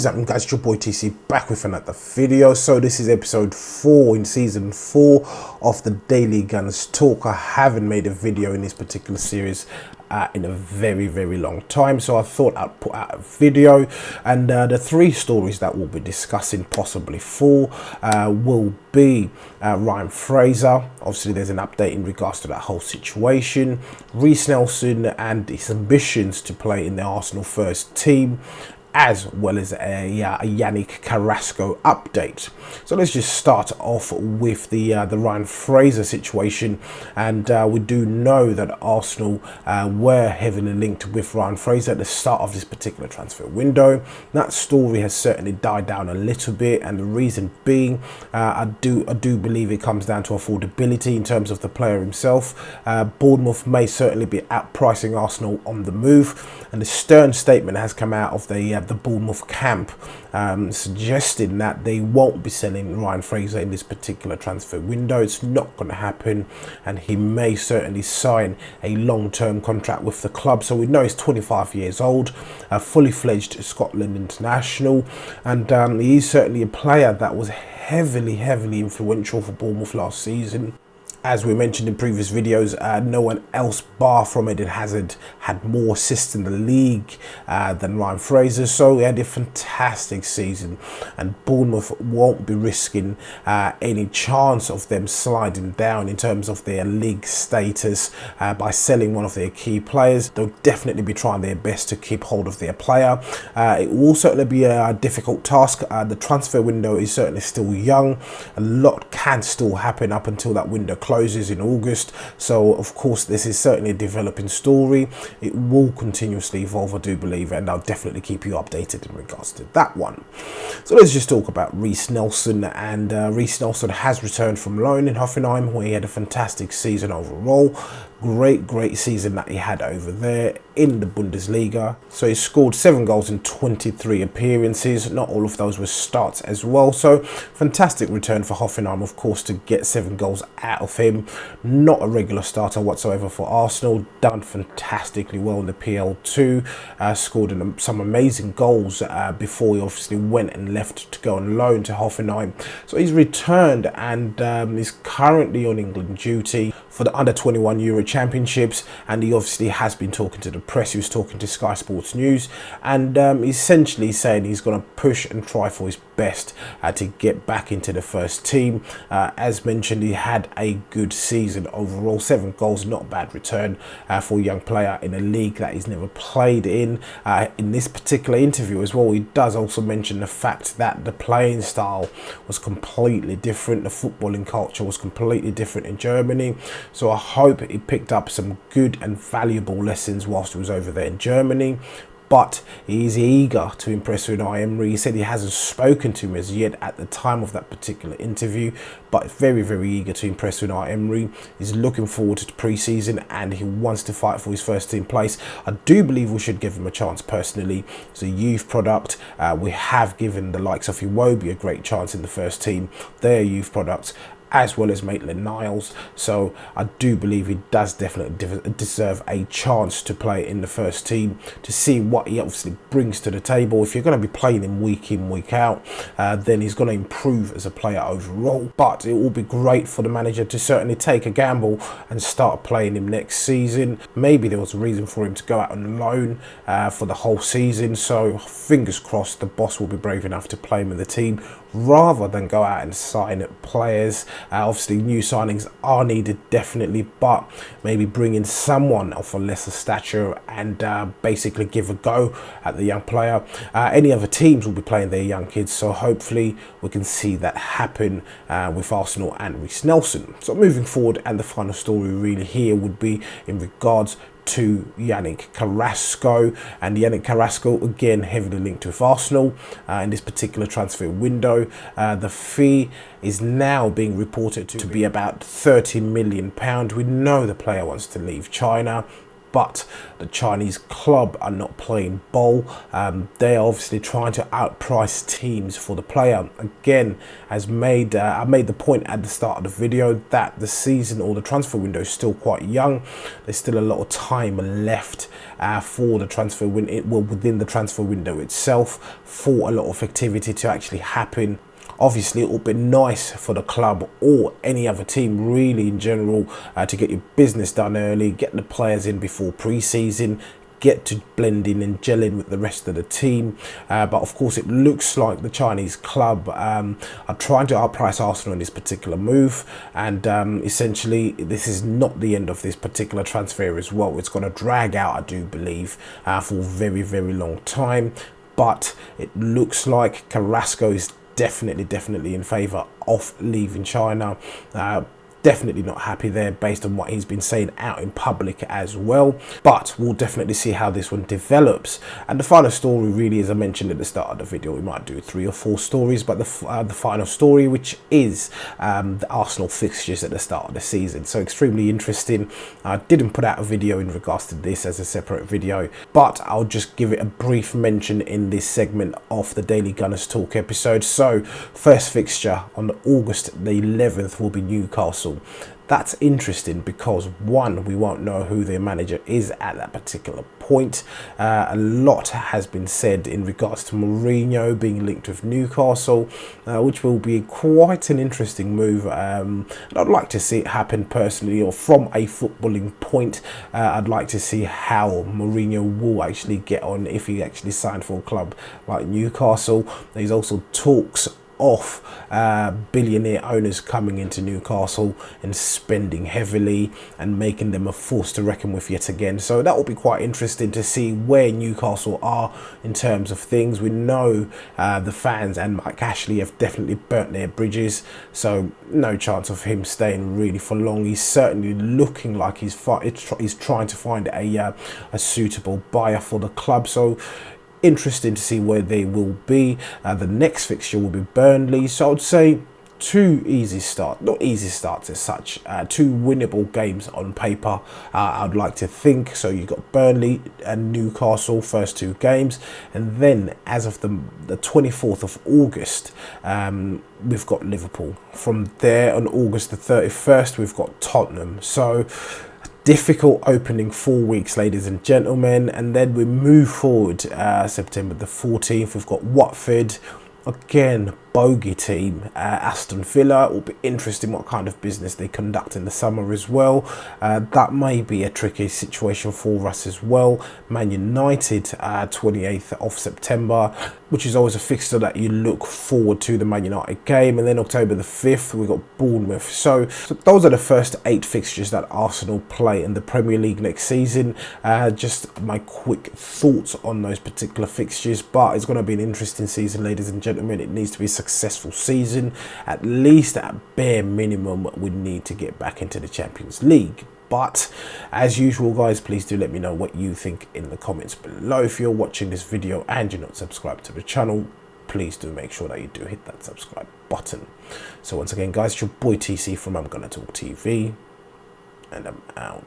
What's up guys, it's your boy TC back with another video. So this is episode 4 in season 4 of the Daily Gunners Talk. I haven't made a video in this particular series in a very long time, so I thought I'd put out a video, and the 3 stories that we'll be discussing, possibly 4, will be Ryan Fraser. Obviously there's an update in regards to that whole situation, Reiss Nelson and his ambitions to play in the Arsenal first team, as well as a Yannick Carrasco update. So let's just start off with the Ryan Fraser situation, and we do know that Arsenal were heavily linked with Ryan Fraser at the start of this particular transfer window. That story has certainly died down a little bit, and the reason being, I do believe it comes down to affordability in terms of the player himself. Bournemouth may certainly be outpricing Arsenal on the move, and a stern statement has come out of the Bournemouth camp, suggesting that they won't be selling Ryan Fraser in this particular transfer window. It's not going to happen, and he may certainly sign a long-term contract with the club. So we know he's 25 years old, a fully fledged Scotland international, and he's certainly a player that was heavily influential for Bournemouth last season. As we mentioned in previous videos, no one else bar from Eden Hazard had more assists in the league than Ryan Fraser, so he had a fantastic season, and Bournemouth won't be risking any chance of them sliding down in terms of their league status by selling one of their key players. They'll definitely be trying their best to keep hold of their player. It will certainly be a difficult task. The transfer window is certainly still young. A lot can still happen up until that window closes in August, so of course this is certainly a developing story. It will continuously evolve, I do believe, and I'll definitely keep you updated in regards to that one. So let's just talk about Reiss Nelson, and Reiss Nelson has returned from loan in Hoffenheim, where he had a fantastic season overall. Great season that he had over there in the Bundesliga. So he scored 7 goals in 23 appearances. Not all of those were starts as well, so fantastic return for Hoffenheim, of course, to get 7 goals out of him. Not a regular starter whatsoever for Arsenal. Done fantastically well in the PL2, scored some amazing goals before he obviously went and left to go on loan to Hoffenheim. So he's returned, and is currently on England duty for the under 21 Euro Championships, and he obviously has been talking to the press. He was talking to Sky Sports News, and essentially saying he's going to push and try for his best to get back into the first team. As mentioned, he had a good season overall. 7 goals, not a bad return for a young player in a league that he's never played in. In this particular interview as well, he does also mention the fact that the playing style was completely different. The footballing culture was completely different in Germany. So I hope he picked up some good and valuable lessons whilst he was over there in Germany. But he's eager to impress with Unai Emery. He said he hasn't spoken to him as yet at the time of that particular interview, but very eager to impress with Unai Emery. He's looking forward to the pre-season, and he wants to fight for his first team place. I do believe we should give him a chance personally. It's a youth product. We have given the likes of Iwobi a great chance in the first team. They're youth products, as well as Maitland-Niles. So I do believe he does definitely deserve a chance to play in the first team, to see what he obviously brings to the table. If you're going to be playing him week in, week out, then he's going to improve as a player overall. But it will be great for the manager to certainly take a gamble and start playing him next season. Maybe there was a reason for him to go out on loan for the whole season, so fingers crossed the boss will be brave enough to play him in the team rather than go out and sign players. Obviously new signings are needed definitely, but maybe bring in someone of a lesser stature and basically give a go at the young player. Any other teams will be playing their young kids, so hopefully we can see that happen with Arsenal and Reiss Nelson. So moving forward, and the final story really here would be in regards to Yannick Carrasco, and Yannick Carrasco again heavily linked with Arsenal in this particular transfer window. The fee is now being reported to be about £30 million. We know the player wants to leave China. but the Chinese club are not playing ball. They're obviously trying to outprice teams for the player. Again, I made the point at the start of the video that the season or the transfer window is still quite young. There's still a lot of time left for the transfer window, well, within the transfer window itself, for a lot of activity to actually happen. Obviously, it would be nice for the club or any other team really in general to get your business done early, get the players in before pre-season, get to blending and gelling with the rest of the team. But of course, it looks like the Chinese club are trying to outprice Arsenal in this particular move. And essentially, this is not the end of this particular transfer as well. It's going to drag out, I do believe, for a very, very long time. But it looks like Carrasco is definitely in favour of leaving China. Definitely not happy there based on what he's been saying out in public as well, but we'll definitely see how this one develops. And the final story really, as I mentioned at the start of the video, we might do 3 or 4 stories, but the final story, which is the Arsenal fixtures at the start of the season. So extremely interesting. I didn't put out a video in regards to this as a separate video, but I'll just give it a brief mention in this segment of the Daily Gunners Talk episode. So first fixture on August the 11th will be Newcastle. That's interesting because, one, we won't know who their manager is at that particular point. A lot has been said in regards to Mourinho being linked with Newcastle, which will be quite an interesting move. And I'd like to see it happen personally, or from a footballing point. I'd like to see how Mourinho will actually get on if he actually signed for a club like Newcastle. There's also talks of billionaire owners coming into Newcastle and spending heavily and making them a force to reckon with yet again. So that will be quite interesting to see where Newcastle are in terms of things. We know the fans and Mike Ashley have definitely burnt their bridges, so no chance of him staying really for long. He's certainly looking like he's trying to find a suitable buyer for the club. So interesting to see where they will be. The next fixture will be Burnley, so I'd say 2 easy starts, not easy starts as such, 2 winnable games on paper, I'd like to think. So you've got Burnley and Newcastle first 2 games, and then as of the 24th of August, we've got Liverpool. From there on August the 31st, we've got Tottenham. So difficult opening 4 weeks, ladies and gentlemen. And then we move forward, September the 14th, we've got Watford. Again, bogey team. Aston Villa. It will be interesting what kind of business they conduct in the summer as well. That may be a tricky situation for us as well. Man United, 28th of September, which is always a fixture that you look forward to, the Man United game. And then October the 5th, we've got Bournemouth. So those are the first 8 fixtures that Arsenal play in the Premier League next season. Just my quick thoughts on those particular fixtures, but it's going to be an interesting season, ladies and gentlemen. It needs to be a successful season. At least at bare minimum, we need to get back into the Champions League. But as usual, guys, please do let me know what you think in the comments below. If you're watching this video and you're not subscribed to the channel, please do make sure that you do hit that subscribe button. So once again, guys, it's your boy TC from I'm Gonna Talk TV, and I'm out.